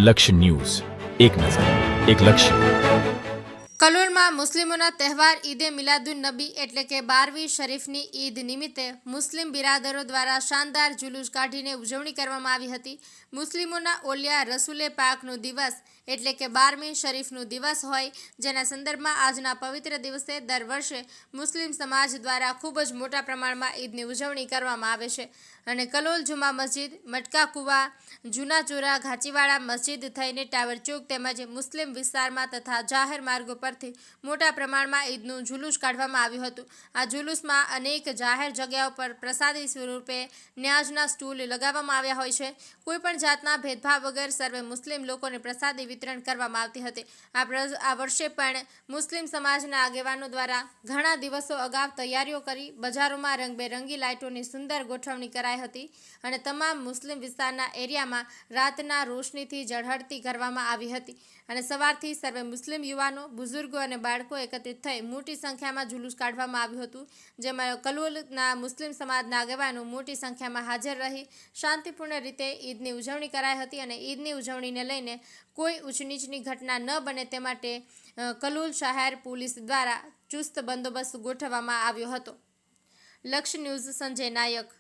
લક્ષ્ય ન્યૂઝ, એક નજર, એક લક્ષ્ય. કલોલમાં મુસ્લિમોના તહેવાર ઈદે મિલાદુન નબી એટલે કે 12મી શરીફની ઈદ નિમિત્તે મુસ્લિમ બિરાદરો દ્વારા શાનદાર જુલુસ કાઢીને ઉજવણી કરવામાં આવી હતી. મુસ્લિમોના ઓલિયા રસૂલે પાકનો દિવસ એટલે કે 12મી શરીફનો દિવસ હોય, જેના સંદર્ભમાં આજના પવિત્ર દિવસે દર વર્ષે મુસ્લિમ સમાજ દ્વારા ખૂબ જ મોટા પ્રમાણમાં ઈદની ઉજવણી કરવામાં આવે છે. અને કલોલ જુમા મસ્જિદ, મટકા કુવા, જૂના ચોરા, ઘાચીવાડા મસ્જિદ થઈને ટાવર ચોક તેમજ મુસ્લિમ વિસ્તારમાં તથા જાહેર માર્ગો પરથી મોટા પ્રમાણમાં ઈદનું જુલુસ કાઢવામાં આવ્યું હતું. આ જુલુસમાં અનેક જાહેર જગ્યાઓ પર પ્રસાદી સ્વરૂપે ન્યાજના સ્ટૂલ લગાવવામાં આવ્યા હોય છે. કોઈપણ જાતના ભેદભાવ વગર સર્વે મુસ્લિમ લોકોને પ્રસાદી વિતરણ કરવામાં આવતી હતી. આ વર્ષે પણ મુસ્લિમ સમાજના આગેવાનો દ્વારા ઘણા દિવસો અગાઉ તૈયારીઓ કરી બજારોમાં રંગબેરંગી લાઇટોની સુંદર ગોઠવણી કરાઈ હતી અને તમામ મુસ્લિમ વિસ્તારના એરિયામાં રાતના રોશનીથી ઝળહળતી કરવામાં આવી હતી. અને સવારથી સર્વે મુસ્લિમ યુવાનો, બુઝુર્ગો અને બાળકો એકત્રિત થઈ મોટી સંખ્યામાં જુલુસ કાઢવામાં આવ્યું હતું, જેમાં કલોલના મુસ્લિમ સમાજના આગેવાનો મોટી સંખ્યામાં હાજર રહી શાંતિપૂર્ણ રીતે ઈદની ઉજવણી કરાઈ હતી. અને ઈદની ઉજવણીને લઈને કોઈ ઊંચ નીચની ઘટના ન બને તે માટે કલોલ શહેર પોલીસ દ્વારા ચુસ્ત બંદોબસ્ત ગોઠવવામાં આવ્યો હતો. લક્ષ્ય ન્યૂઝ, સંજય નાયક.